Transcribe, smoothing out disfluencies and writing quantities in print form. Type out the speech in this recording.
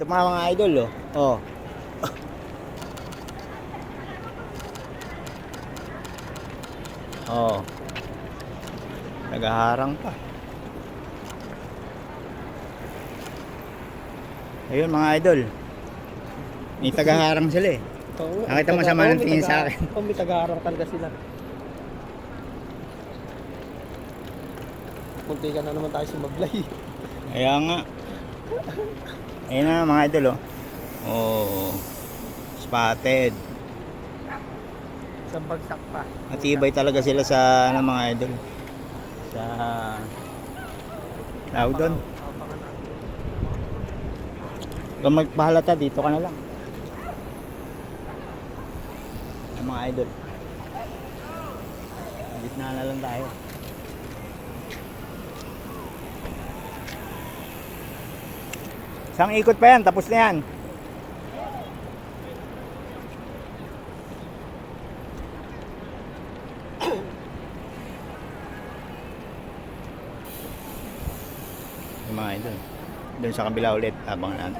Ito mga idol, oh. Oh. Oh. Nagaharang pa. Ayun mga idol. May tagaharang sila eh. Oo, Nakita mo sama ng tingin sa akin. Oo, may taga-harang talaga sila. Punti ka na naman tayo sumablay. Kaya nga. Ayun na mga idol, oh. Oh. Spotted. Isang bagsak pa. Matibay talaga sila sa ano, mga idol. Sa tawag doon. Kung magpahalata dito ka na lang. Ang mga idol. Gitna na lang tayo. Isang ikot pa yan, tapos na yan. Yung mga idol. Doon sa kabila ulit, abang natin.